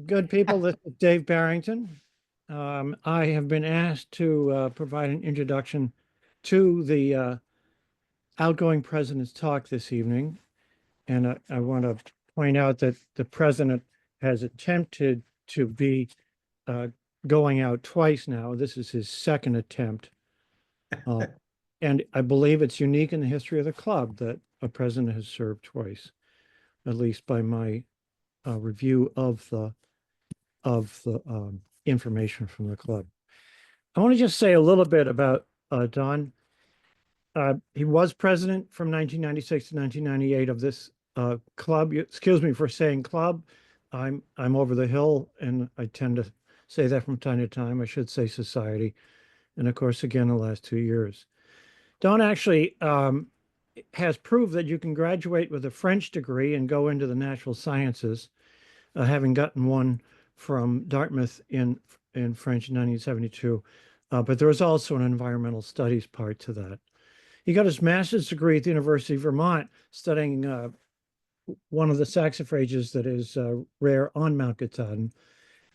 Good people, this is Dave Barrington. I have been asked to provide an introduction to the outgoing president's talk this evening. And I want to point out that the president has attempted to be uh, going out twice now. This is his second attempt. Uh, and I believe it's unique in the history of the club that a president has served twice, at least by my review of the information from the club. I want to just say a little bit about Don. He was president from 1996 to 1998 of this club. Excuse me for saying club. I'm over the hill, and I tend to say that from time to time. I should say society, and of course, again, the last 2 years. Don actually has proved that you can graduate with a French degree and go into the natural sciences, having gotten one from Dartmouth in French in 1972. But there was also an environmental studies part to that. He got his master's degree at the University of Vermont, studying one of the saxifrages that is rare on Mount Katahdin,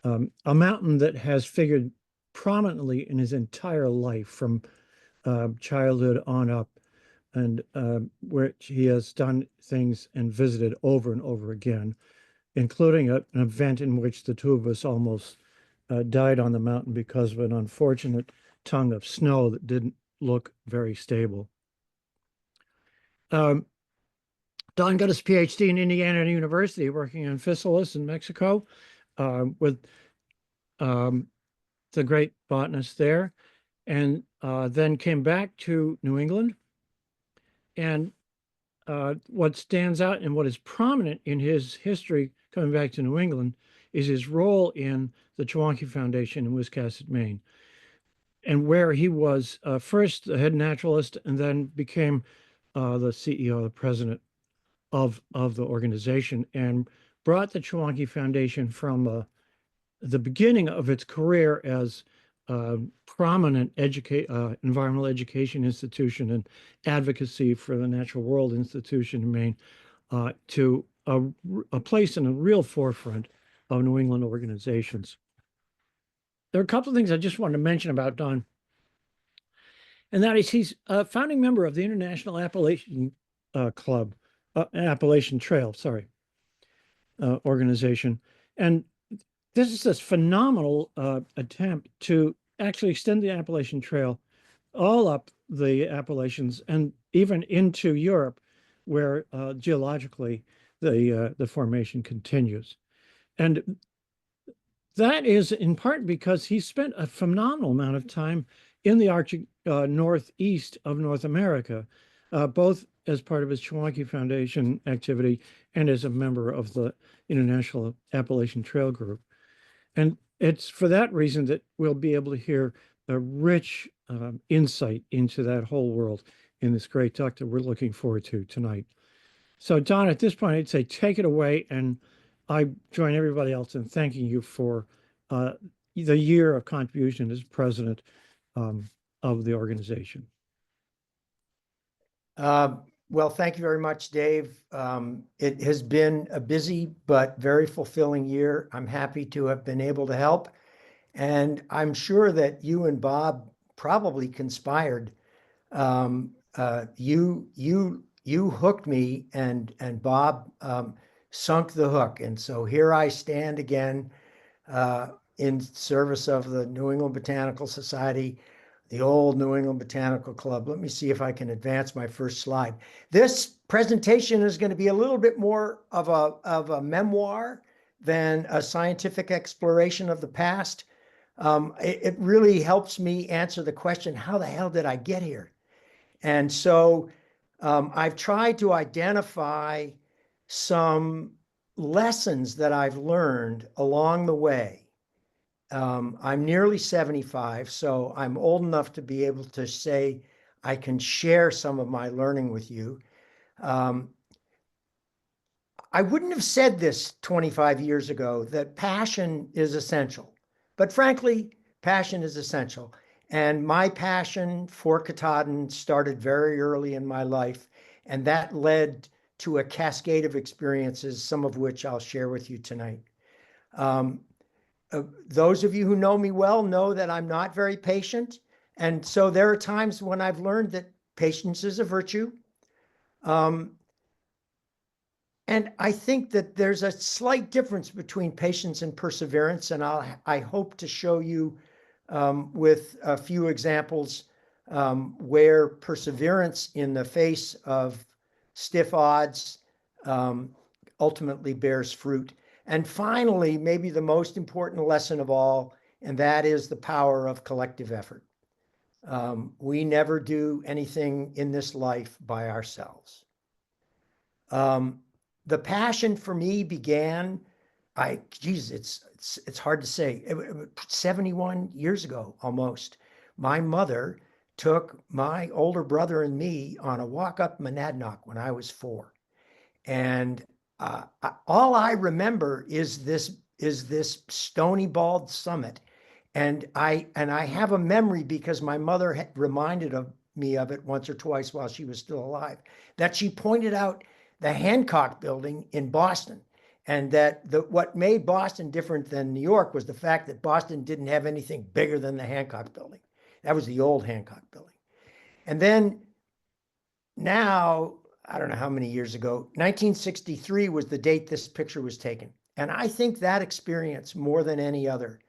a mountain that has figured prominently in his entire life from childhood on up, and where he has done things and visited over and over again, including an event in which the two of us almost died on the mountain because of an unfortunate tongue of snow that didn't look very stable. Um, Don got his PhD in Indiana University, working on physalis in Mexico with um, the great botanist there, and then came back to New England. And what stands out and what is prominent in his history coming back to New England is his role in the Chewonki Foundation in Wiscasset, Maine, and where he was first the head naturalist and then became the CEO, the president of the organization, and brought the Chewonki Foundation from the beginning of its career as a prominent environmental education institution and advocacy for the natural world institution in Maine to a place in the real forefront of New England organizations. There are a couple of things I just wanted to mention about Don, and that is he's a founding member of the International Appalachian Club, Appalachian Trail, sorry, organization. And this is this phenomenal attempt to actually extend the Appalachian Trail all up the Appalachians and even into Europe, where geologically the formation continues. And that is in part because he spent a phenomenal amount of time in the Arctic northeast of North America, both as part of his Chewonki Foundation activity and as a member of the International Appalachian Trail Group. And it's for that reason that we'll be able to hear a rich insight into that whole world in this great talk that we're looking forward to tonight. So, Don, at this point, I'd say take it away, and I join everybody else in thanking you for the year of contribution as president of the organization. Well, thank you very much, Dave. It has been a busy but very fulfilling year. I'm happy to have been able to help. And I'm sure that you and Bob probably conspired. You hooked me, and Bob sunk the hook. And so here I stand again in service of the New England Botanical Society, the old New England Botanical Club. Let me see if I can advance my first slide. This presentation is going to be a little bit more of a memoir than a scientific exploration of the past. It really helps me answer the question, how the hell did I get here? And so I've tried to identify some lessons that I've learned along the way. I'm nearly 75, so I'm old enough to be able to say I can share some of my learning with you. I wouldn't have said this 25 years ago, that passion is essential. But frankly, passion is essential. And my passion for Katahdin started very early in my life, and that led to a cascade of experiences, some of which I'll share with you tonight. Um, those of you who know me well know that I'm not very patient. And so there are times when I've learned that patience is a virtue. Um, and I think that there's a slight difference between patience and perseverance. And I hope to show you with a few examples where perseverance in the face of stiff odds ultimately bears fruit. And finally, maybe the most important lesson of all, and that is the power of collective effort. We never do anything in this life by ourselves. The passion for me began, it's hard to say, 71 years ago almost. My mother took my older brother and me on a walk up Monadnock when I was 4. And all I remember is this stony bald summit. And I have a memory because my mother reminded me of it once or twice while she was still alive, that she pointed out the Hancock Building in Boston, and that what made Boston different than New York was the fact that Boston didn't have anything bigger than the Hancock Building. That was the old Hancock Building. And then now, I don't know how many years ago, 1963 was the date this picture was taken. And I think that experience, more than any other,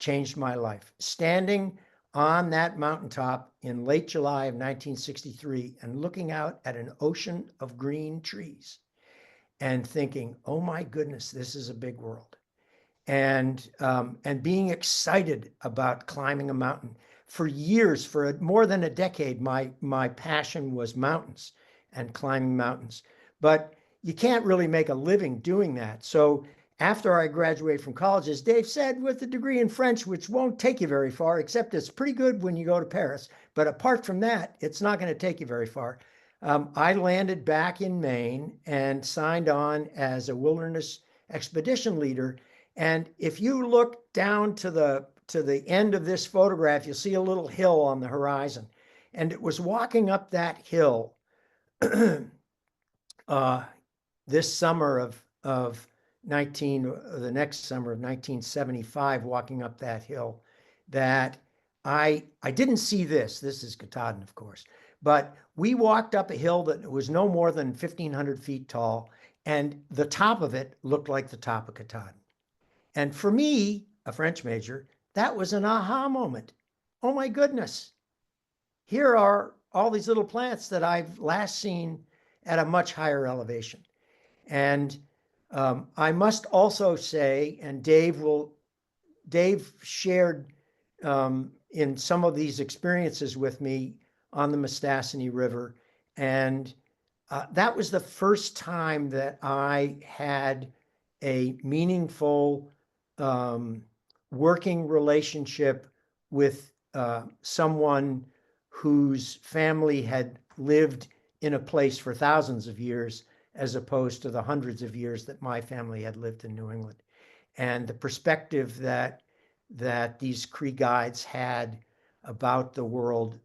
changed my life. Standing on that mountaintop in late July of 1963 and looking out at an ocean of green trees and thinking, oh my goodness, this is a big world. And being excited about climbing a mountain. For years, for more than a decade, my passion was mountains and climbing mountains. But you can't really make a living doing that. So after I graduated from college, as Dave said, with a degree in French, which won't take you very far, except it's pretty good when you go to Paris. But apart from that, it's not going to take you very far. I landed back in Maine and signed on as a wilderness expedition leader. And if you look down to the end of this photograph, you'll see a little hill on the horizon. And it was walking up that hill this summer the next summer of 1975, walking up that hill, that I didn't see this. This is Katahdin, of course. But we walked up a hill that was no more than 1,500 feet tall, and the top of it looked like the top of Katahdin. And for me, a French major, that was an aha moment. Oh my goodness. Here are all these little plants that I've last seen at a much higher elevation. And I must also say, and Dave shared in some of these experiences with me on the Mistassini River. And that was the first time that I had a meaningful working relationship with someone whose family had lived in a place for thousands of years, as opposed to the hundreds of years that my family had lived in New England. And the perspective that these Cree guides had about the world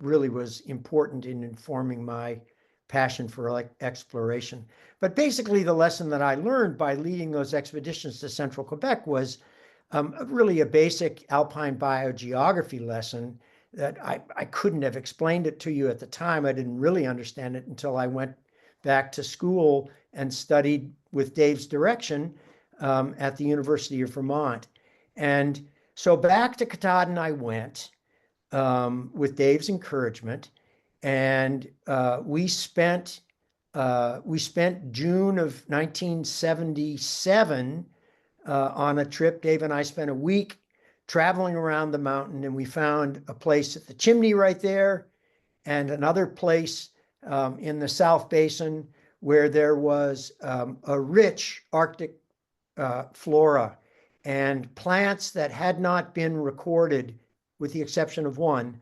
really was important in informing my passion for exploration. But basically, the lesson that I learned by leading those expeditions to central Quebec was really a basic alpine biogeography lesson that I couldn't have explained it to you at the time. I didn't really understand it until I went back to school and studied with Dave's direction at the University of Vermont. And so back to Katahdin I went with Dave's encouragement. And we spent June of 1977 on a trip. Dave and I spent a week traveling around the mountain, and we found a place at the chimney right there and another place in the South Basin where there was a rich Arctic flora and plants that had not been recorded, with the exception of one,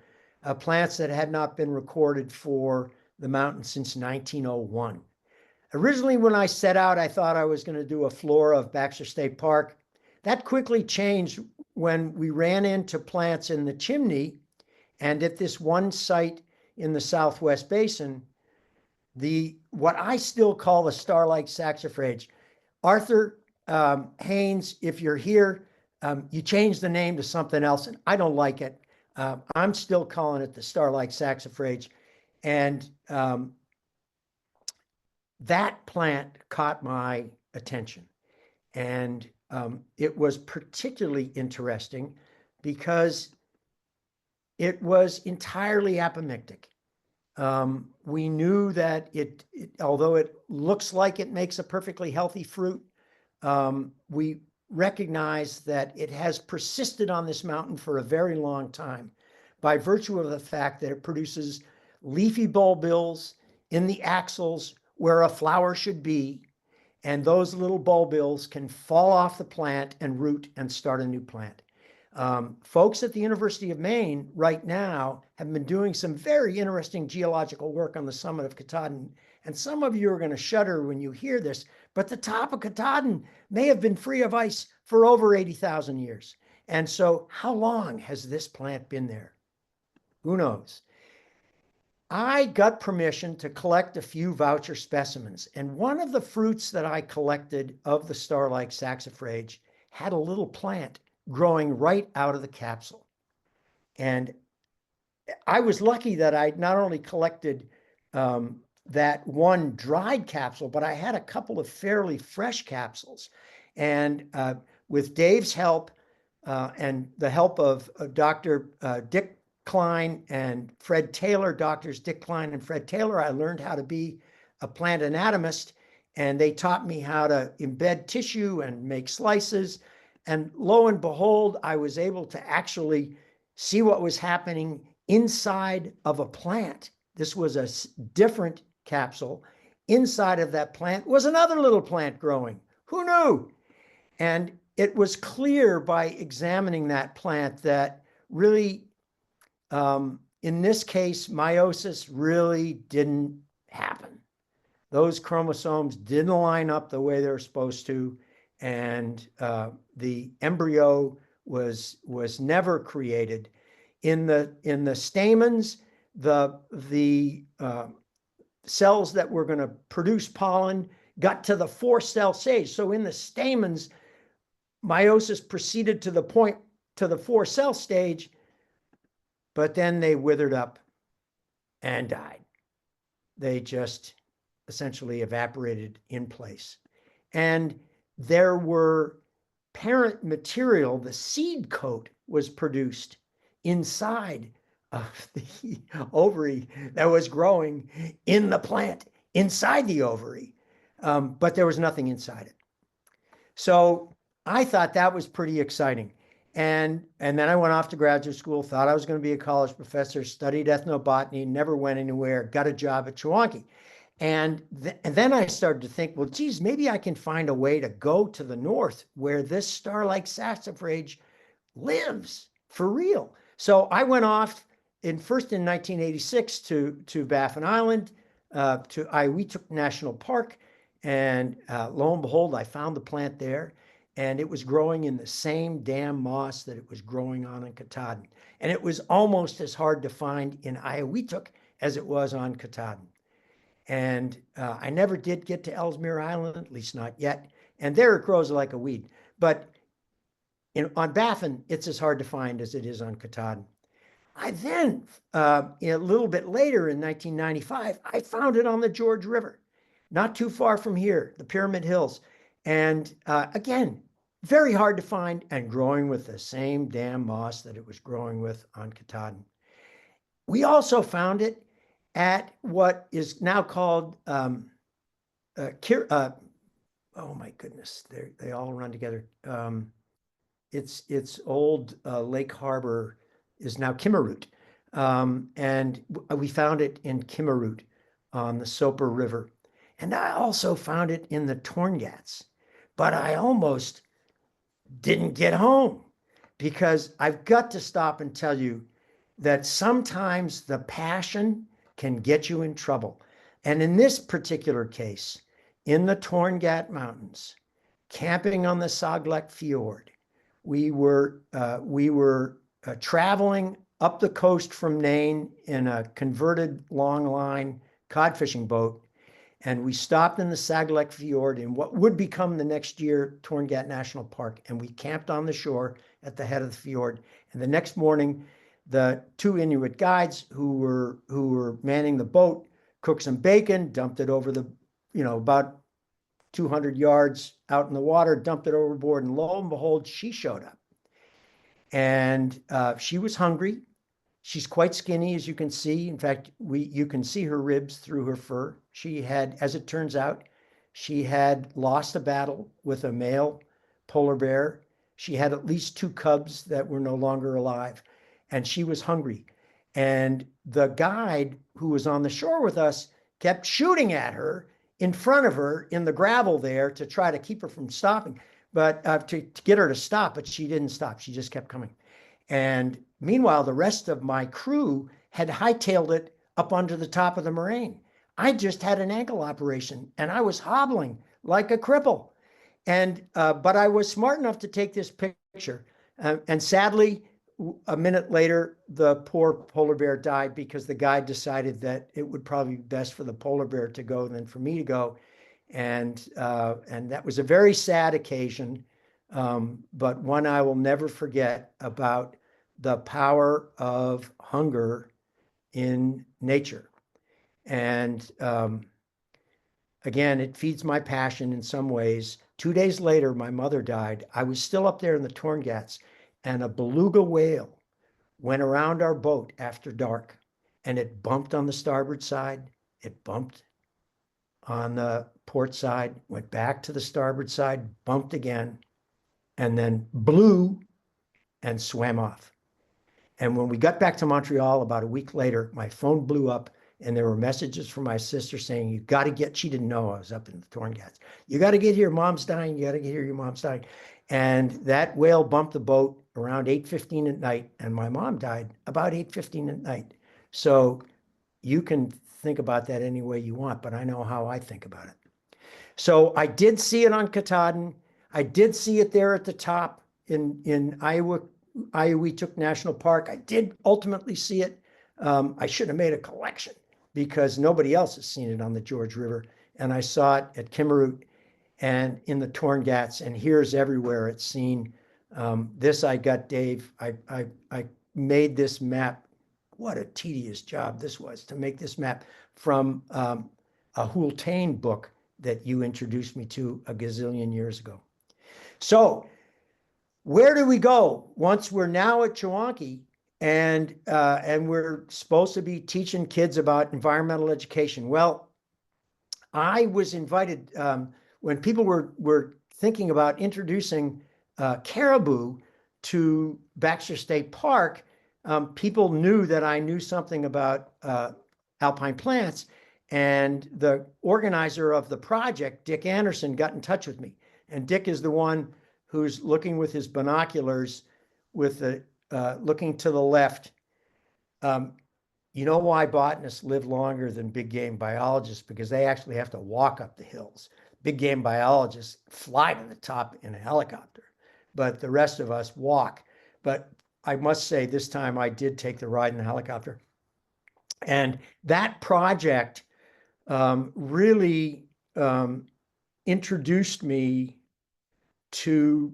plants that had not been recorded for the mountain since 1901. Originally, when I set out, I thought I was going to do a flora of Baxter State Park. That quickly changed when we ran into plants in the chimney, and at this one site in the Southwest Basin, what I still call the starlight saxifrage. Arthur, Haynes, if you're here, you change the name to something else, and I don't like it. I'm still calling it the Starlight Saxifrage. And that plant caught my attention. And it was particularly interesting because it was entirely apomictic. We knew that although it looks like it makes a perfectly healthy fruit, we recognize that it has persisted on this mountain for a very long time by virtue of the fact that it produces leafy bulbils in the axils where a flower should be, and those little bulbils can fall off the plant and root and start a new plant. Folks at the University of Maine right now have been doing some very interesting geological work on the summit of Katahdin. And some of you are going to shudder when you hear this, but the top of Katahdin may have been free of ice for over 80,000 years. And so how long has this plant been there? Who knows? I got permission to collect a few voucher specimens. And one of the fruits that I collected of the Starlight Saxifrage had a little plant growing right out of the capsule. And I was lucky that I not only collected that one dried capsule, but I had a couple of fairly fresh capsules. And with Dave's help and the help of Dr. Dick Klein and Fred Taylor, doctors Dick Klein and Fred Taylor, I learned how to be a plant anatomist, and they taught me how to embed tissue and make slices. And lo and behold, I was able to actually see what was happening inside of a plant. This was a different capsule. Inside of that plant was another little plant growing. Who knew? And it was clear by examining that plant that really, in this case, meiosis really didn't happen. Those chromosomes didn't line up the way they're supposed to, and the embryo was never created. In the stamens, the cells that were going to produce pollen got to the 4-cell stage. So in the stamens, meiosis proceeded to the 4-cell stage, but then they withered up and died. They just essentially evaporated in place. And there were parent material, the seed coat was produced inside of the ovary that was growing in the plant, inside the ovary, but there was nothing inside it. So I thought that was pretty exciting. And then I went off to graduate school, thought I was going to be a college professor, studied ethnobotany, never went anywhere, got a job at Chewonki. And then I started to think, well, geez, maybe I can find a way to go to the north where this Starlight Saxifrage lives for real. So I went off first in 1986 to Baffin Island, to Iwituk National Park. And lo and behold, I found the plant there. And it was growing in the same damn moss that it was growing on in Katahdin. And it was almost as hard to find in Iwituk as it was on Katahdin. And I never did get to Ellesmere Island, at least not yet. And there it grows like a weed. But on Baffin, it's as hard to find as it is on Katahdin. I then, a little bit later in 1995, I found it on the George River, not too far from here, the Pyramid Hills. And again, very hard to find and growing with the same damn moss that it was growing with on Katahdin. We also found it at what is now called, oh my goodness, they all run together. It's old Lake Harbor is now Kimmeroot. And we found it in Kimmeroot on the Soper River. And I also found it in the Torngats, but I almost didn't get home because I've got to stop and tell you that sometimes the passion can get you in trouble. And in this particular case, in the Torngat Mountains, camping on the Saglek Fjord, we were traveling up the coast from Nain in a converted long line cod fishing boat. And we stopped in the Saglek Fjord in what would become the next year Torngat National Park. And we camped on the shore at the head of the fjord. And the next morning, the two Inuit guides who were manning the boat cooked some bacon, dumped it over the, about 200 yards out in the water, dumped it overboard, and lo and behold, she showed up. And she was hungry. She's quite skinny, as you can see. In fact, you can see her ribs through her fur. She had, as it turns out, she had lost a battle with a male polar bear. She had at least 2 cubs that were no longer alive, and she was hungry. And the guide who was on the shore with us kept shooting at her in front of her in the gravel there to try to keep her from stopping, but to get her to stop, but she didn't stop. She just kept coming. And meanwhile, the rest of my crew had hightailed it up onto the top of the moraine. I just had an ankle operation and I was hobbling like a cripple. And but I was smart enough to take this picture. And sadly, a minute later, the poor polar bear died because the guide decided that it would probably be best for the polar bear to go than for me to go. And that was a very sad occasion. But one I will never forget about the power of hunger in nature. And again, it feeds my passion in some ways. 2 days later, my mother died. I was still up there in the Torngats, and a beluga whale went around our boat after dark, and it bumped on the starboard side. It bumped on the port side, went back to the starboard side, bumped again, and then blew and swam off. And when we got back to Montreal about a week later, my phone blew up and there were messages from my sister saying, you got to get, she didn't know I was up in the Torngats. You got to get here, mom's dying. You got to get here, your mom's dying. And that whale bumped the boat around 8:15 at night, and my mom died about 8:15 at night. So you can think about that any way you want, but I know how I think about it. So I did see it on Katahdin. I did see it there at the top in Iowa-Tuk National Park. I did ultimately see it. I should have made a collection because nobody else has seen it on the George River. And I saw it at Kimmeroot and in the Torngats, and here's everywhere it's seen. This I got, Dave. I made this map. What a tedious job this was to make this map from a Hultain book that you introduced me to a gazillion years ago. So where do we go once we're now at Chewonki and we're supposed to be teaching kids about environmental education? Well, I was invited when people were thinking about introducing caribou to Baxter State Park. People knew that I knew something about alpine plants, and the organizer of the project, Dick Anderson, got in touch with me. And Dick is the one who's looking with his binoculars, with the looking to the left. You know why botanists live longer than big game biologists? Because they actually have to walk up the hills. Big game biologists fly to the top in a helicopter, but the rest of us walk. But I must say, this time I did take the ride in the helicopter. And that project really introduced me to,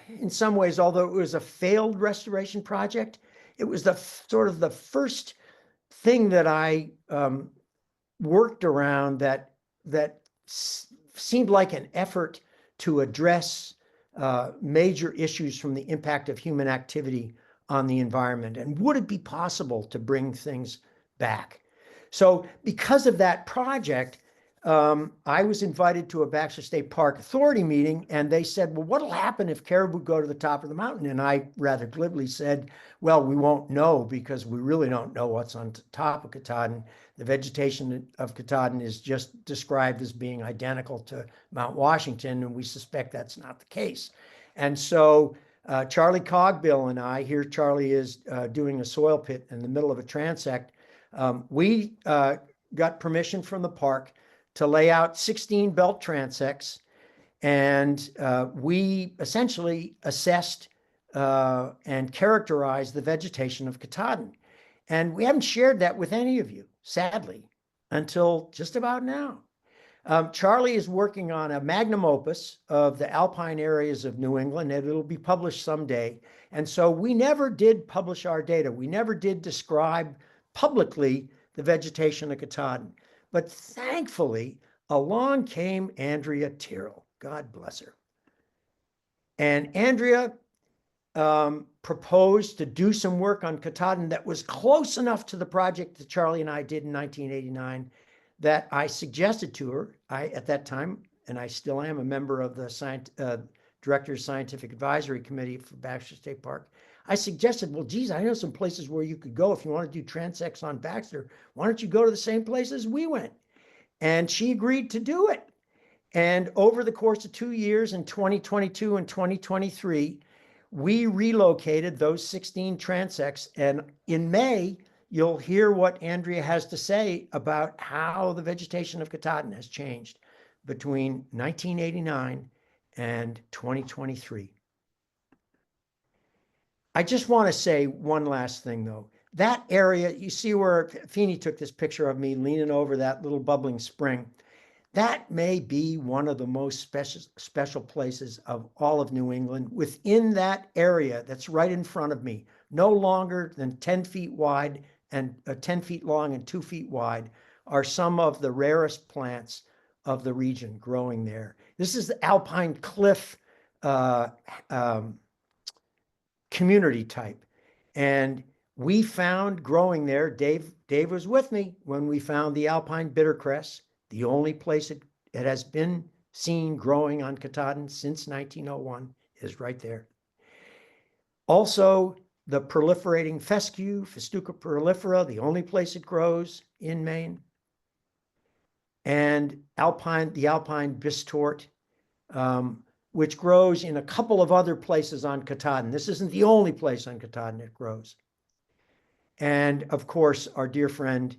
in some ways, although it was a failed restoration project, it was the sort of the first thing that I worked around that seemed like an effort to address major issues from the impact of human activity on the environment. And would it be possible to bring things back? So because of that project, I was invited to a Baxter State Park Authority meeting, and they said, well, what'll happen if caribou go to the top of the mountain? And I rather glibly said, well, we won't know because we really don't know what's on top of Katahdin. The vegetation of Katahdin is just described as being identical to Mount Washington, and we suspect that's not the case. And so Charlie Cogbill and I, here Charlie is doing a soil pit in the middle of a transect. We got permission from the park to lay out 16 belt transects, and we essentially assessed and characterized the vegetation of Katahdin. And we haven't shared that with any of you, sadly. until just about now. Charlie is working on a magnum opus of the alpine areas of New England, and it'll be published someday. And so we never did publish our data. We never did describe publicly the vegetation of Katahdin. But thankfully, along came Andrea Tyrrell. God bless her. And Andrea proposed to do some work on Katahdin that was close enough to the project that Charlie and I did in 1989 that I suggested to her. At that time, and I still am a member of the Director's Scientific Advisory Committee for Baxter State Park. I suggested, well, geez, I know some places where you could go if you want to do transects on Baxter. Why don't you go to the same places we went? And she agreed to do it. And over the course of 2 years, in 2022 and 2023, we relocated those 16 transects. And in May, you'll hear what Andrea has to say about how the vegetation of Katahdin has changed between 1989 and 2023. I just want to say one last thing, though. That area, you see where Feeney took this picture of me leaning over that little bubbling spring. That may be one of the most special places of all of New England. Within that area that's right in front of me, no longer than 10 feet wide and 10 feet long and 2 feet wide, are some of the rarest plants of the region growing there. This is the alpine cliff community type. And we found growing there, Dave was with me when we found the alpine bittercress, the only place it has been seen growing on Katahdin since 1901 is right there. Also, the proliferating fescue, Festuca prolifera, the only place it grows in Maine. And the alpine bistort, which grows in a couple of other places on Katahdin. This isn't the only place on Katahdin it grows. And of course, our dear friend,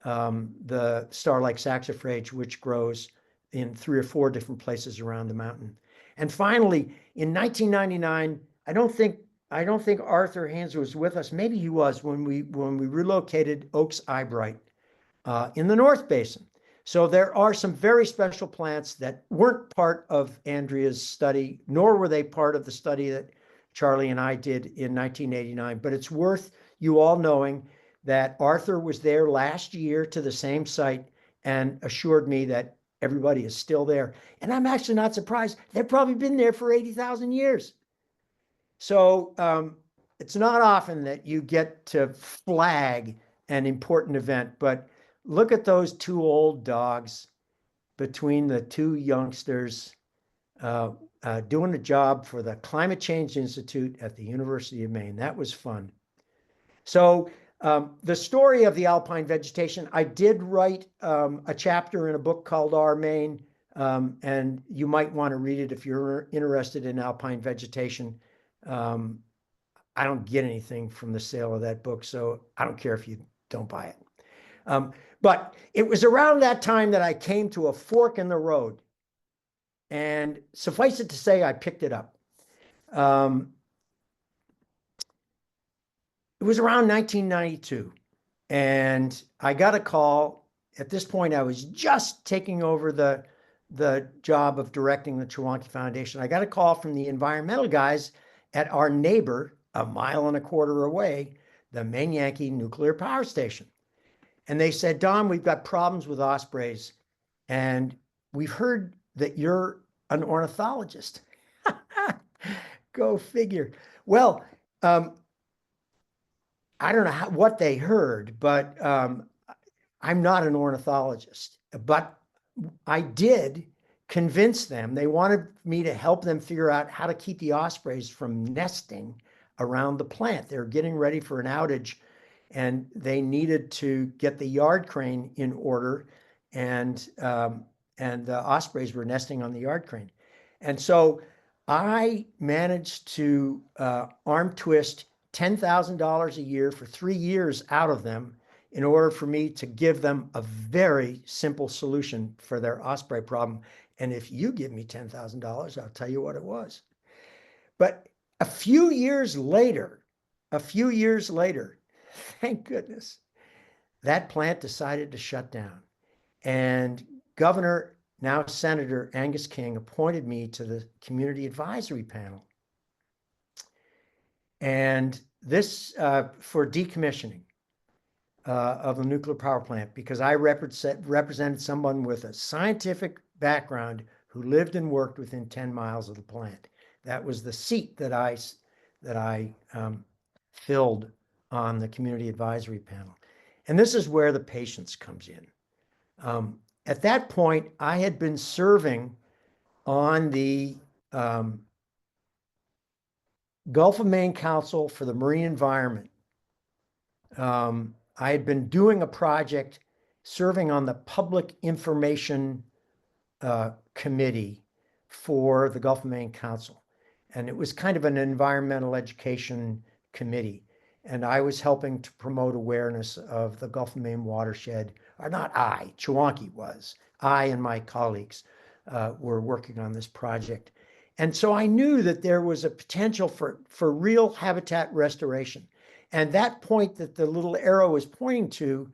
the star-like saxifrage, which grows in 3 or 4 different places around the mountain. And finally, in 1999, I don't think Arthur Haynes was with us. Maybe he was when we relocated Oaks eyebright in the North Basin. So there are some very special plants that weren't part of Andrea's study, nor were they part of the study that Charlie and I did in 1989. But it's worth you all knowing that Arthur was there last year to the same site and assured me that everybody is still there. And I'm actually not surprised. They've probably been there for 80,000 years. So it's not often that you get to flag an important event, but look at those 2 old dogs between the 2 youngsters doing a job for the Climate Change Institute at the University of Maine. That was fun. So the story of the alpine vegetation, I did write a chapter in a book called Our Maine, and you might want to read it if you're interested in alpine vegetation. I don't get anything from the sale of that book, so I don't care if you don't buy it. But it was around that time that I came to a fork in the road. And suffice it to say, I picked it up. It was around 1992. And I got a call. At this point, I was just taking over the job of directing the Chewonki Foundation. I got a call from the environmental guys at our neighbor, 1.25 miles away, the Maine Yankee Nuclear Power Station. And they said, Don, we've got problems with ospreys, and we've heard that you're an ornithologist. Go figure. Well, I don't know what they heard, but I'm not an ornithologist. But I did convince them. They wanted me to help them figure out how to keep the ospreys from nesting around the plant. They're getting ready for an outage, and they needed to get the yard crane in order, and the ospreys were nesting on the yard crane. And so I managed to arm twist $10,000 a year for 3 years out of them in order for me to give them a very simple solution for their osprey problem. And if you give me $10,000, I'll tell you what it was. But a few years later, thank goodness, that plant decided to shut down. And Governor, now Senator Angus King, appointed me to the Community Advisory Panel. And this for decommissioning of the nuclear power plant, because I represented someone with a scientific background who lived and worked within 10 miles of the plant. That was the seat that I filled on the Community Advisory Panel. And this is where the patience comes in. At that point, I had been serving on the Gulf of Maine Council for the Marine Environment. I had been doing a project serving on the Public Information Committee for the Gulf of Maine Council. And it was kind of an environmental education committee. And I was helping to promote awareness of the Gulf of Maine watershed, or not I, Chewonki was. I and my colleagues were working on this project. And so I knew that there was a potential for real habitat restoration. And that point that the little arrow is pointing to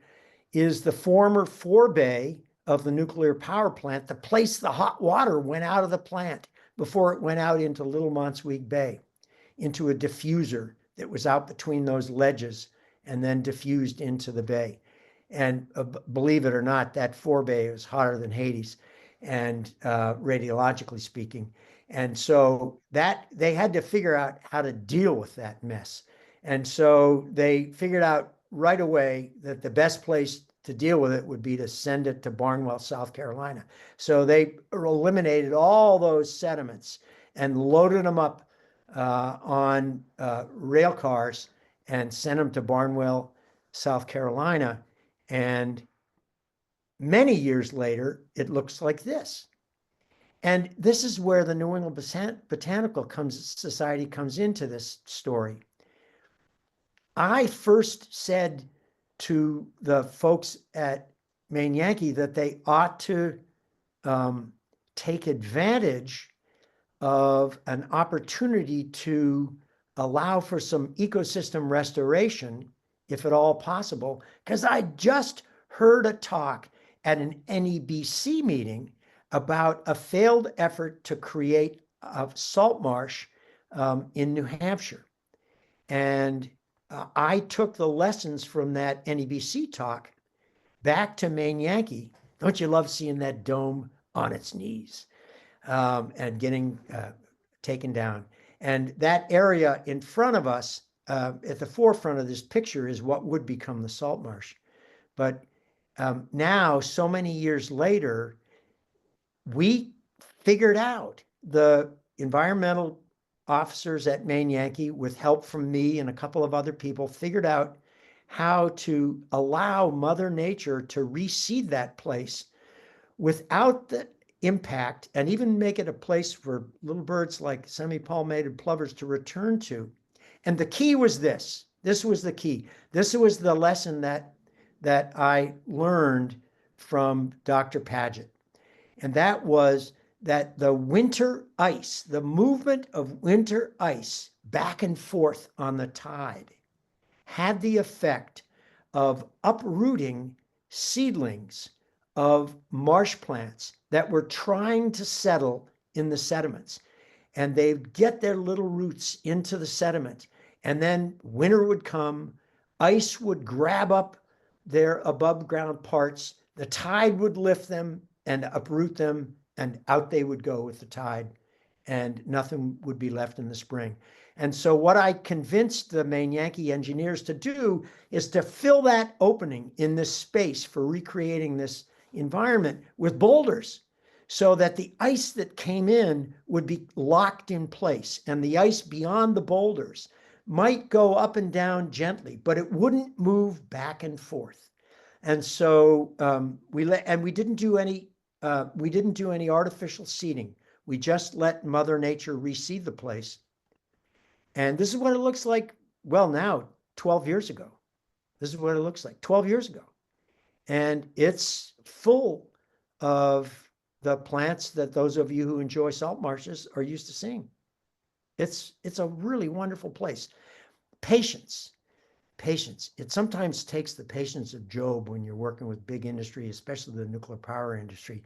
is the former forebay of the nuclear power plant, the place the hot water went out of the plant before it went out into Little Montsuig Bay, into a diffuser that was out between those ledges and then diffused into the bay. And believe it or not, that forebay is hotter than Hades, and radiologically speaking. And so that they had to figure out how to deal with that mess. And so they figured out right away that the best place to deal with it would be to send it to Barnwell, South Carolina. So they eliminated all those sediments and loaded them up on rail cars and sent them to Barnwell, South Carolina. And many years later, it looks like this. And this is where the New England Botanical Society comes into this story. I first said to the folks at Maine Yankee that they ought to take advantage of an opportunity to allow for some ecosystem restoration, if at all possible, because I just heard a talk at an NEBC meeting about a failed effort to create a salt marsh in New Hampshire. And I took the lessons from that NEBC talk back to Maine Yankee. Don't you love seeing that dome on its knees and getting taken down? And that area in front of us, at the forefront of this picture, is what would become the salt marsh. But now, so many years later, we figured out, the environmental officers at Maine Yankee, with help from me and a couple of other people, figured out how to allow Mother Nature to reseed that place without the impact, and even make it a place for little birds like semi-palmated plovers to return to. And the key was this. This was the key. This was the lesson that I learned from Dr. Paget. And that was that the winter ice, the movement of winter ice back and forth on the tide, had the effect of uprooting seedlings of marsh plants that were trying to settle in the sediments. And they'd get their little roots into the sediment. And then winter would come, ice would grab up their above ground parts, the tide would lift them and uproot them, and out they would go with the tide, and nothing would be left in the spring. And so what I convinced the Maine Yankee engineers to do is to fill that opening in this space for recreating this environment with boulders, so that the ice that came in would be locked in place, and the ice beyond the boulders might go up and down gently, but it wouldn't move back and forth. And so we didn't do any artificial seeding. We just let Mother Nature reseed the place. And this is what it looks like, well, now, 12 years ago. This is what it looks like 12 years ago. And it's full of the plants that those of you who enjoy salt marshes are used to seeing. It's a really wonderful place. Patience. patience. It sometimes takes the patience of Job when you're working with big industry, especially the nuclear power industry.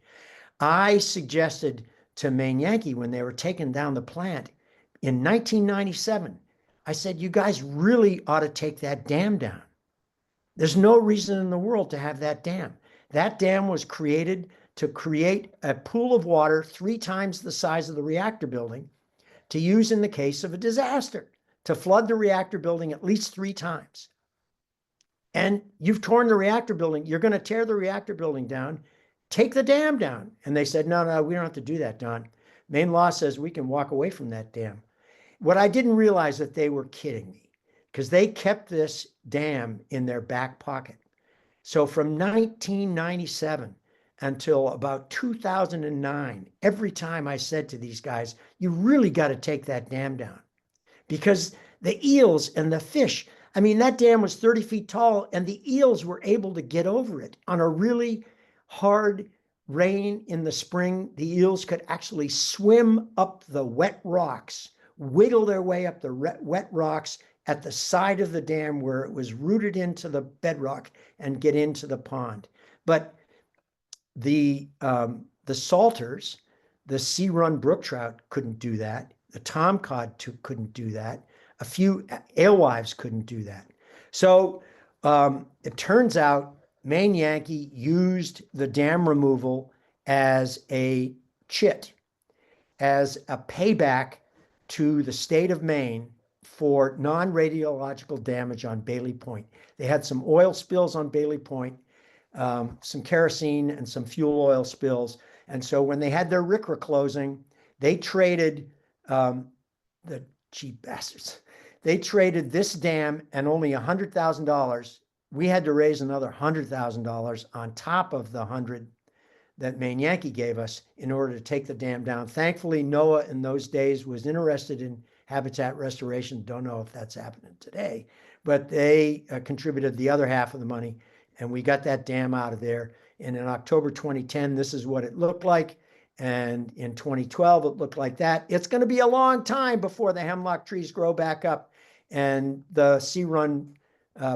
I suggested to Maine Yankee when they were taking down the plant in 1997, I said, you guys really ought to take that dam down. There's no reason in the world to have that dam. That dam was created to create a pool of water 3 times the size of the reactor building to use in the case of a disaster, to flood the reactor building at least 3 times. And you've torn the reactor building. You're going to tear the reactor building down. Take the dam down. And they said, no, no, we don't have to do that, Don. Maine law says we can walk away from that dam. What I didn't realize that they were kidding me, because they kept this dam in their back pocket. So from 1997 until about 2009, every time I said to these guys, you really got to take that dam down, because the eels and the fish, I mean, that dam was 30 feet tall and the eels were able to get over it on a really hard rain in the spring. The eels could actually swim up the wet rocks, wiggle their way up the wet rocks at the side of the dam where it was rooted into the bedrock and get into the pond. But the salters, the sea-run brook trout couldn't do that. The tomcod couldn't do that. A few alewives couldn't do that. So it turns out Maine Yankee used the dam removal as a chit, as a payback to the state of Maine for non-radiological damage on Bailey Point. They had some oil spills on Bailey Point, some kerosene and some fuel oil spills. And so when they had their RCRA closing, they traded, the cheap bastards, they traded this dam and only $100,000. We had to raise another $100,000 on top of the 100 that Maine Yankee gave us in order to take the dam down. Thankfully, NOAA in those days was interested in habitat restoration. Don't know if that's happening today, but they contributed the other half of the money, and we got that dam out of there. And in October 2010, this is what it looked like. And in 2012, it looked like that. It's going to be a long time before the hemlock trees grow back up and the sea-run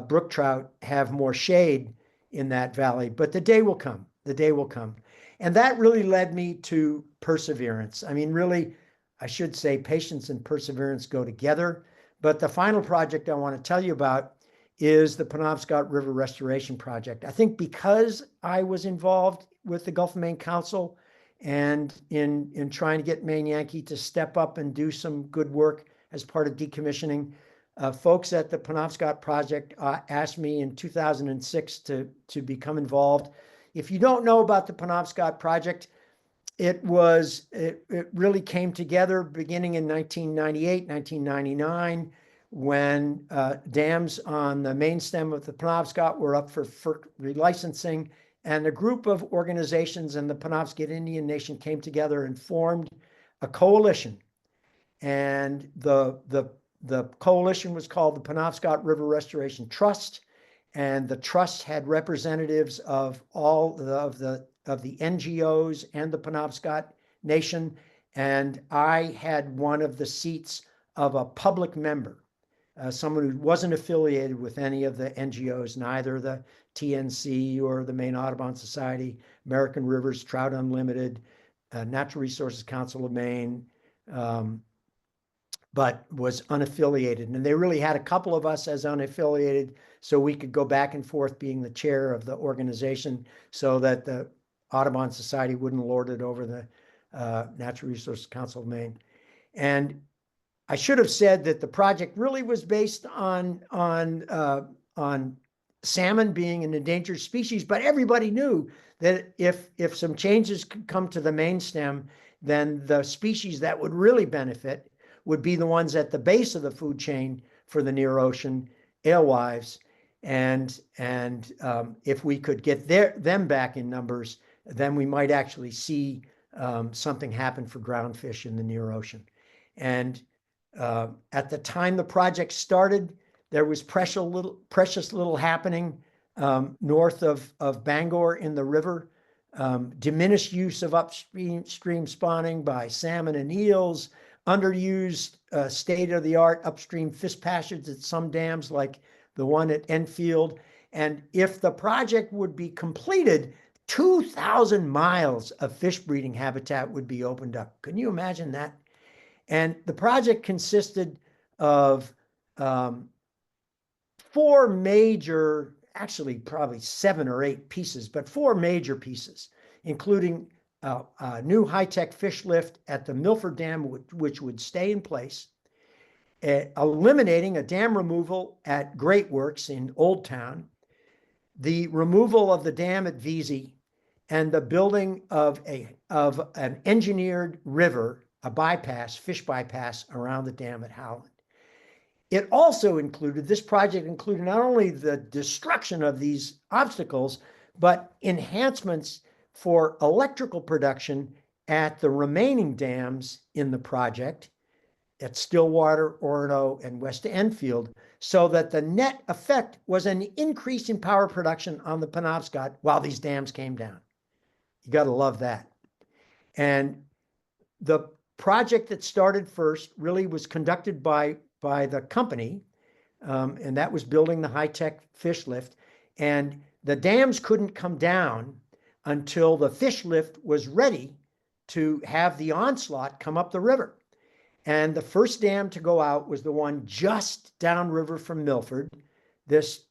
brook trout have more shade in that valley. But the day will come. The day will come. And that really led me to perseverance. I mean, really, I should say patience and perseverance go together. But the final project I want to tell you about is the Penobscot River Restoration Project. I think because I was involved with the Gulf of Maine Council and in trying to get Maine Yankee to step up and do some good work as part of decommissioning, folks at the Penobscot Project asked me in 2006 to become involved. If you don't know about the Penobscot Project, it really came together beginning in 1998, 1999, when dams on the main stem of the Penobscot were up for FERC relicensing, and a group of organizations and the Penobscot Indian Nation came together and formed a coalition. And the coalition was called the Penobscot River Restoration Trust, and the trust had representatives of all of the NGOs and the Penobscot Nation. And I had one of the seats of a public member, someone who wasn't affiliated with any of the NGOs, neither the TNC or the Maine Audubon Society, American Rivers, Trout Unlimited, Natural Resources Council of Maine, but was unaffiliated. And they really had a couple of us as unaffiliated so we could go back and forth being the chair of the organization so that the Audubon Society wouldn't lord it over the Natural Resources Council of Maine. And I should have said that the project really was based on salmon being an endangered species, but everybody knew that if some changes could come to the main stem, then the species that would really benefit would be the ones at the base of the food chain for the near ocean, alewives, and if we could get them back in numbers, then we might actually see something happen for groundfish in the near ocean. And at the time the project started, there was precious little happening north of Bangor in the river, diminished use of upstream spawning by salmon and eels, underused state-of-the-art upstream fish pastures at some dams like the one at Enfield. And if the project would be completed, 2,000 miles of fish breeding habitat would be opened up. Can you imagine that? And the project consisted of four major, actually probably 7 or 8 pieces, but 4 major pieces, including a new high-tech fish lift at the Milford Dam, which would stay in place, eliminating a dam removal at Great Works in Old Town, the removal of the dam at Vesey, and the building of an engineered river, a bypass, fish bypass around the dam at Howland. It also included, this project included not only the destruction of these obstacles, but enhancements for electrical production at the remaining dams in the project at Stillwater, Orono, and West Enfield, so that the net effect was an increase in power production on the Penobscot while these dams came down. You got to love that. And the project that started first really was conducted by the company, and that was building the high-tech fish lift. And the dams couldn't come down until the fish lift was ready to have the onslaught come up the river. And the first dam to go out was the one just downriver from Milford, this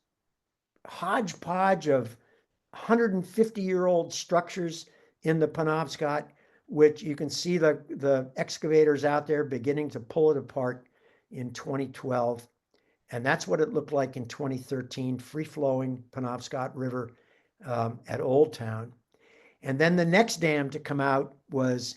hodgepodge of 150-year-old structures in the Penobscot, which you can see the excavators out there beginning to pull it apart in 2012. And that's what it looked like in 2013, free-flowing Penobscot River at Old Town. And then the next dam to come out was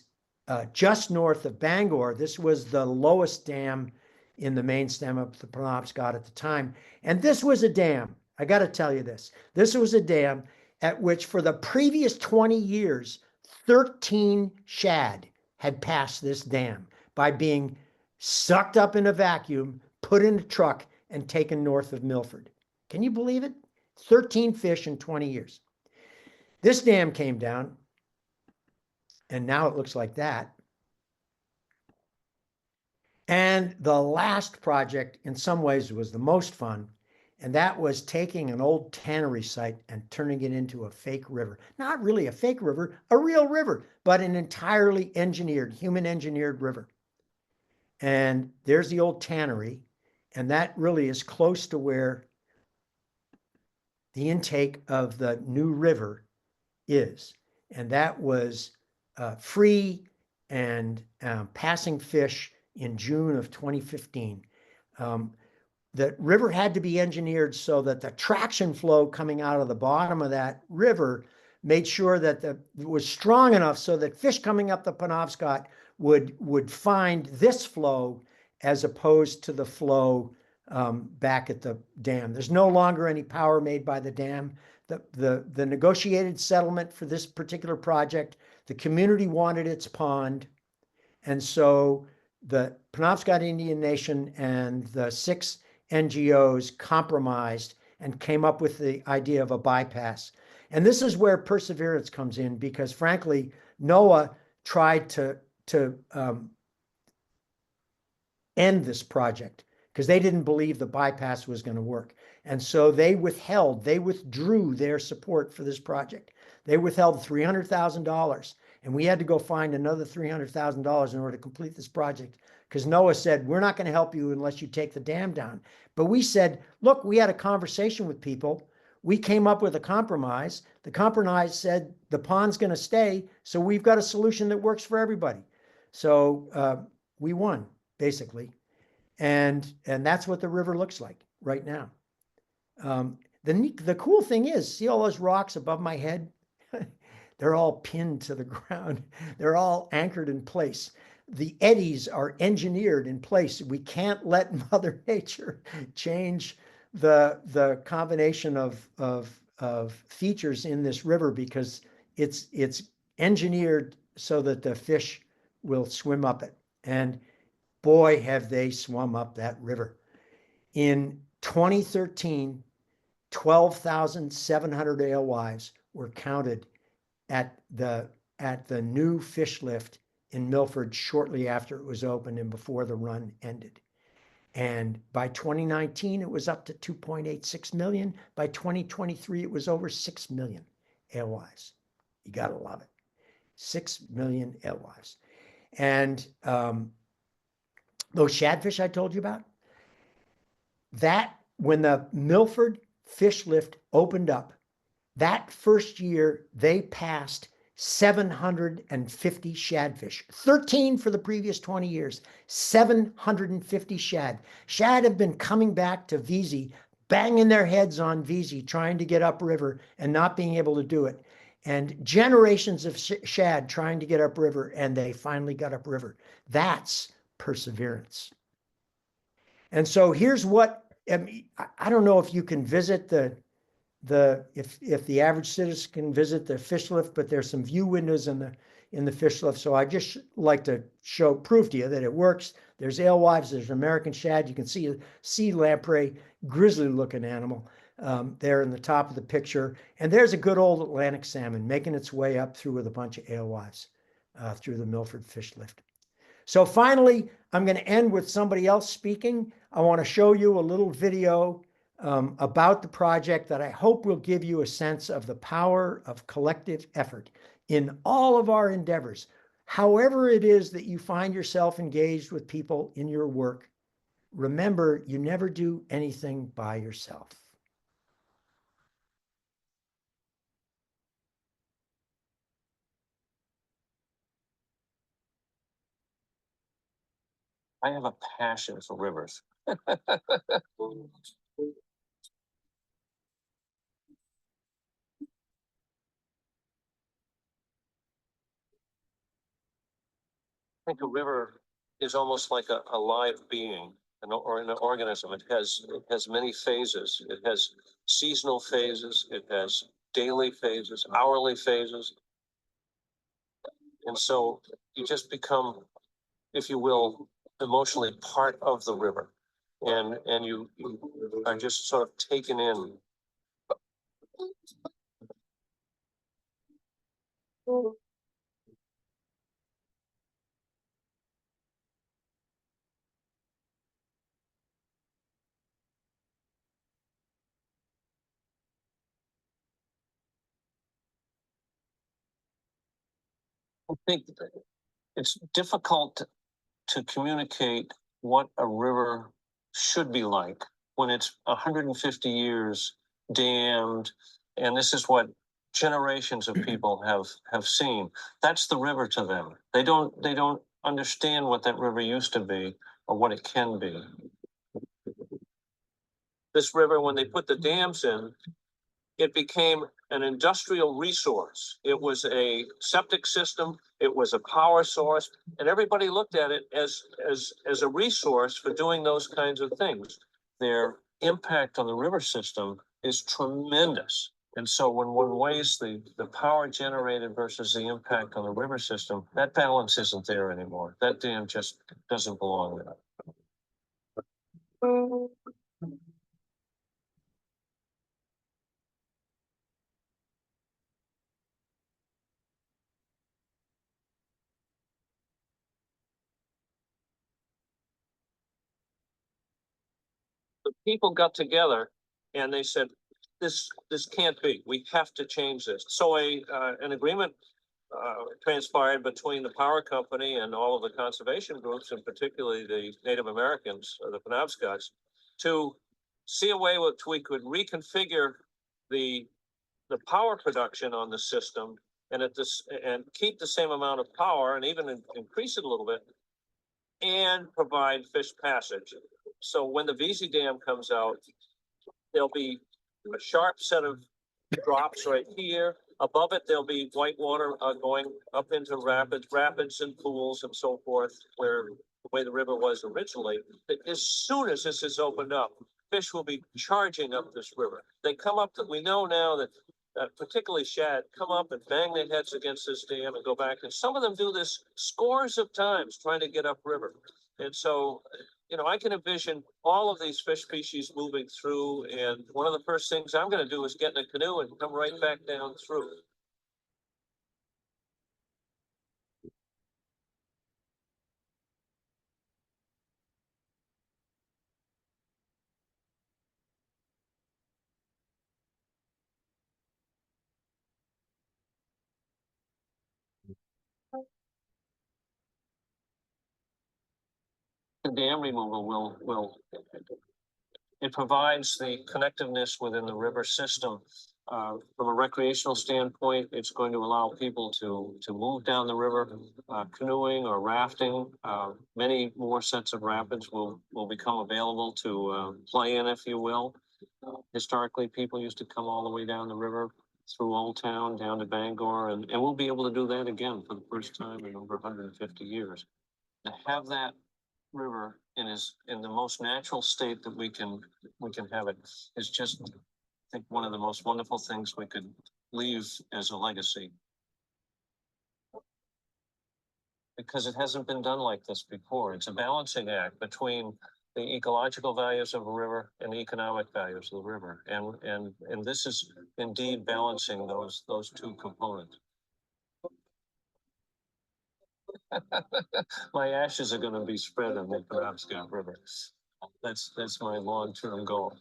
just north of Bangor. This was the lowest dam in the main stem of the Penobscot at the time. And this was a dam, I got to tell you this. This was a dam at which for the previous 20 years, 13 shad had passed this dam by being sucked up in a vacuum, put in a truck, and taken north of Milford. Can you believe it? 13 fish in 20 years. This dam came down, and now it looks like that. And the last project, in some ways, was the most fun, and that was taking an old tannery site and turning it into a fake river. Not really a fake river, a real river, but an entirely engineered, human-engineered river. And there's the old tannery, and that really is close to where the intake of the new river is. And that was free and passing fish in June of 2015. The river had to be engineered so that the traction flow coming out of the bottom of that river made sure that it was strong enough so that fish coming up the Penobscot would find this flow as opposed to the flow back at the dam. There's no longer any power made by the dam. The negotiated settlement for this particular project, the community wanted its pond, and so the Penobscot Indian Nation and the 6 NGOs compromised and came up with the idea of a bypass. And this is where perseverance comes in, because frankly, NOAA tried to end this project because they didn't believe the bypass was going to work. And so they withdrew their support for this project. They withheld $300,000, and we had to go find another $300,000 in order to complete this project, because NOAA said, we're not going to help you unless you take the dam down. But we said, look, we had a conversation with people. We came up with a compromise. The compromise said the pond's going to stay, so we've got a solution that works for everybody. So we won, basically. And that's what the river looks like right now. The cool thing is, see all those rocks above my head? They're all pinned to the ground. They're all anchored in place. The eddies are engineered in place. We can't let Mother Nature change the combination of features in this river, because it's engineered so that the fish will swim up it. And boy, have they swum up that river. In 2013, 12,700 alewives were counted at the new fish lift in Milford shortly after it was opened and before the run ended. And by 2019, it was up to 2.86 million. By 2023, it was over 6 million alewives. You got to love it. 6 million alewives. And those shadfish I told you about, that when the Milford fish lift opened up, that first year they passed 750 shadfish, 13 for the previous 20 years, 750 shad. Shad have been coming back to VZ, banging their heads on VZ, trying to get upriver and not being able to do it. And generations of shad trying to get upriver, and they finally got upriver. That's perseverance. And so here's what, I don't know if you can visit if the average citizen can visit the fish lift, but there's some view windows in the fish lift. So I just like to prove to you that it works. There's alewives, there's American shad. You can see a sea lamprey, grizzly looking animal there in the top of the picture. And there's a good old Atlantic salmon making its way up through with a bunch of alewives through the Milford fish lift. So finally, I'm going to end with somebody else speaking. I want to show you a little video about the project that I hope will give you a sense of the power of collective effort in all of our endeavors. However it is that you find yourself engaged with people in your work, remember, you never do anything by yourself. I have a passion for rivers. I think a river is almost like a live being, or an organism. It has many phases. It has seasonal phases. It has daily phases, hourly phases. And so you just become, if you will, emotionally part of the river. And you are just sort of taken in. I think it's difficult to communicate what a river should be like when it's 150 years dammed, and this is what generations of people have seen. That's the river to them. They don't understand what that river used to be or what it can be. This river, when they put the dams in, it became an industrial resource. It was a septic system. It was a power source, and everybody looked at it as a resource for doing those kinds of things. Their impact on the river system is tremendous. And so when one weighs the power generated versus the impact on the river system, that balance isn't there anymore. That dam just doesn't belong there. The people got together and they said, this can't be. We have to change this. So an agreement transpired between the power company and all of the conservation groups, and particularly the Native Americans, the Penobscots, to see a way which we could reconfigure the power production on the system and keep the same amount of power and even increase it a little bit and provide fish passage. So when the VZ dam comes out, there'll be a sharp set of drops right here. Above it, there'll be white water going up into rapids and pools and so forth, where the way the river was originally. As soon as this is opened up, fish will be charging up this river. They come up, we know now that particularly shad come up and bang their heads against this dam and go back. And some of them do this scores of times trying to get upriver. And so, I can envision all of these fish species moving through. And one of the first things I'm going to do is get in a canoe and come right back down through. The dam removal will, it provides the connectiveness within the river system. From a recreational standpoint, it's going to allow people to move down the river, canoeing or rafting. Many more sets of rapids will become available to play in, if you will. Historically, people used to come all the way down the river through Old Town down to Bangor, and we'll be able to do that again for the first time in over 150 years. To have that river in the most natural state that we can have it is just, I think, one of the most wonderful things we could leave as a legacy. Because it hasn't been done like this before. It's a balancing act between the ecological values of a river and the economic values of the river. And this is indeed balancing those two components. My ashes are going to be spread on the Penobscot River. That's my long-term goal.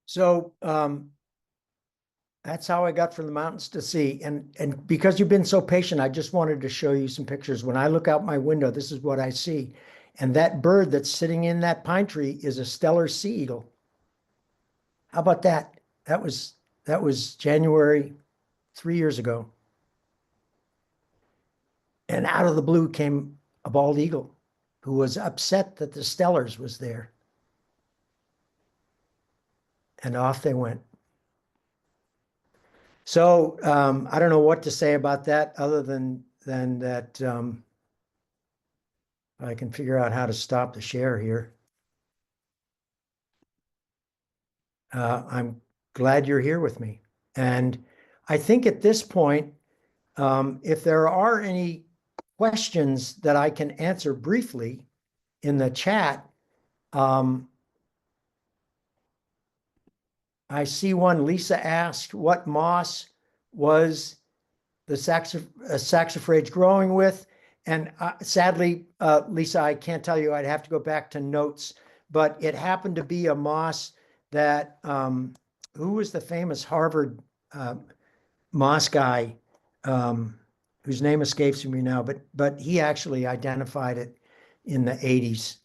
So that's how I got from the mountains to sea. And because you've been so patient, I just wanted to show you some pictures. When I look out my window, this is what I see. And that bird that's sitting in that pine tree is a Steller sea eagle. How about that? That was January 3 years ago. And out of the blue came a bald eagle who was upset that the Stellers was there. And off they went. So I don't know what to say about that other than that I can figure out how to stop the share here. I'm glad you're here with me. And I think at this point, if there are any questions that I can answer briefly in the chat, I see one. Lisa asked what moss was the saxifrage growing with. And sadly, Lisa, I can't tell you. I'd have to go back to notes. But it happened to be a moss that, who was the famous Harvard moss guy, whose name escapes me now, but he actually identified it in the 80s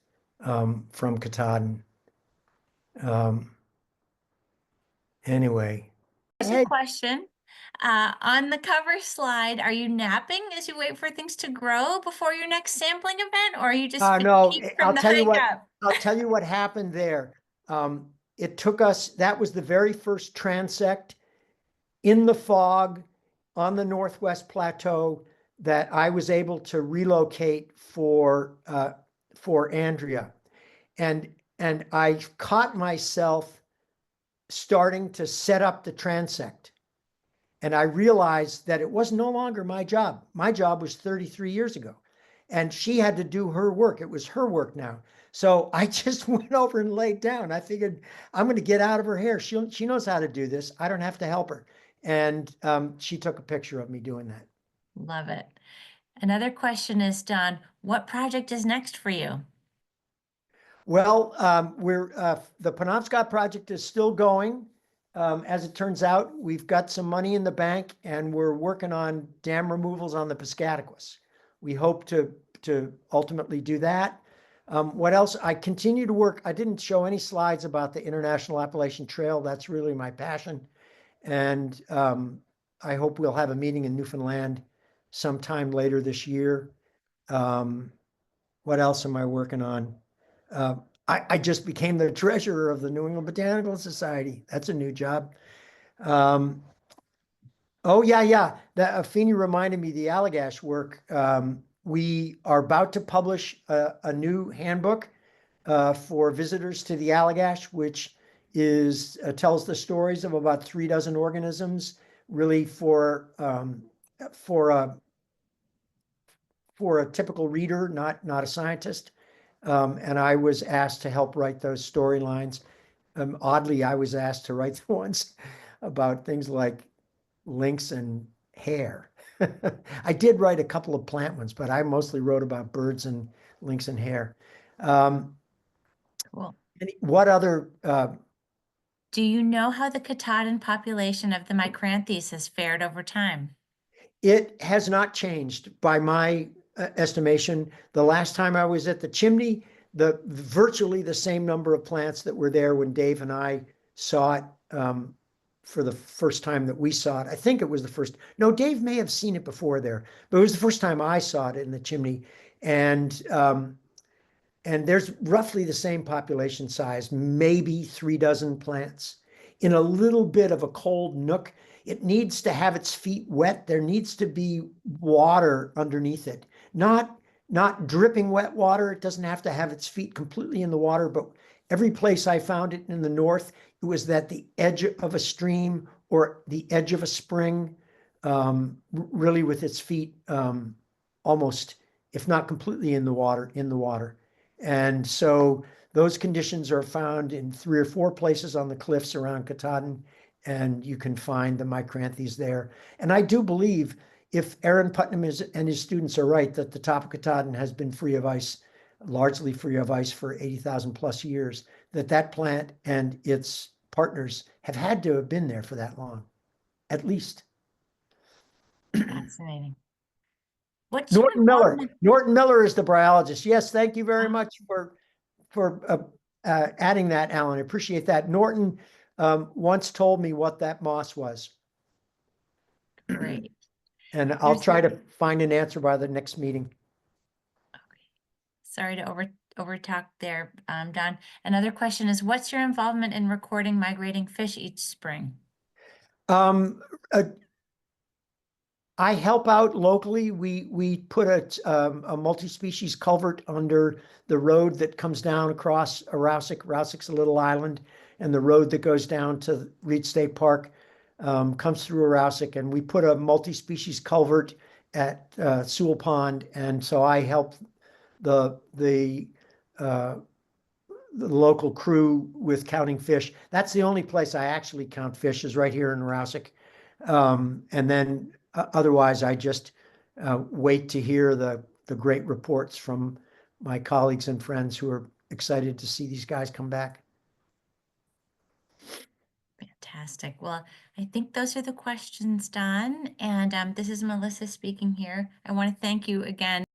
from Katahdin. Anyway. Here's a question. On the cover slide, are you napping as you wait for things to grow before your next sampling event, or are you just No, fatigued I'll from the tell you what, hike up? I'll tell you what happened there. It took us, that was the very first transect in the fog on the Northwest Plateau that I was able to relocate for Andrea. And I caught myself starting to set up the transect. And I realized that it was no longer my job. My job was 33 years ago. And she had to do her work. It was her work now. So I just went over and laid down. I figured I'm going to get out of her hair. She knows how to do this. I don't have to help her. And she took a picture of me doing that. Love it. Another question is, Don, what project is next for you? Well, the Penobscot project is still going. As it turns out, we've got some money in the bank and we're working on dam removals on the Piscataquis. We hope to ultimately do that. What else? I continue to work. I didn't show any slides about the International Appalachian Trail. That's really my passion. And I hope we'll have a meeting in Newfoundland sometime later this year. What else am I working on? I just became the treasurer of the New England Botanical Society. That's a new job. Oh, yeah, yeah. That Feeney reminded me the Allagash work. We are about to publish a new handbook for visitors to the Allagash, which is tells the stories of about 36 organisms, really for a typical reader, not a scientist. And I was asked to help write those storylines. Oddly, I was asked to write the ones about things like lynx and hare. I did write a couple of plant ones, but I mostly wrote about birds and lynx and hare. Cool. What other? Do you know how the Katahdin population of the Micranthes has fared over time? It has not changed by my estimation. The last time I was at the chimney, virtually the same number of plants that were there when Dave and I saw it for the first time that we saw it. I think it was the first. No, Dave may have seen it before there, but it was the first time I saw it in the chimney. And there's roughly the same population size, maybe 36 plants in a little bit of a cold nook. It needs to have its feet wet. There needs to be water underneath it, not dripping wet water. It doesn't have to have its feet completely in the water, but every place I found it in the north, it was at the edge of a stream or the edge of a spring, really with its feet almost, if not completely in the water. And so those conditions are found in 3 or 4 places on the cliffs around Katahdin, and you can find the Micranthes there. And I do believe, if Aaron Putnam and his students are right, that the top of Katahdin has been free of ice, largely free of ice for 80,000 plus years, that plant and its partners have had to have been there for that long, at least. Fascinating. What's your Norton Miller. involvement? Norton Miller is the bryologist. Yes, thank you very much for adding that, Alan. I appreciate that. Norton once told me what that moss was, Great. and I'll try to find an answer by the next meeting. Okay. Sorry to overtalk there, Don. Another question is, what's your involvement in recording migrating fish each spring? I help out locally. We put a multi-species culvert under the road that comes down across Rousick. Rousick's a little island, and the road that goes down to Reed State Park comes through Rousick, and we put a multi-species culvert at Sewell Pond, and so I help the local crew with counting fish. That's the only place I actually count fish, is right here in Rousick. And then otherwise, I just wait to hear the great reports from my colleagues and friends who are excited to see these guys come back. Fantastic. Well, I think those are the questions, Don. And this is Melissa speaking here. I want to thank you again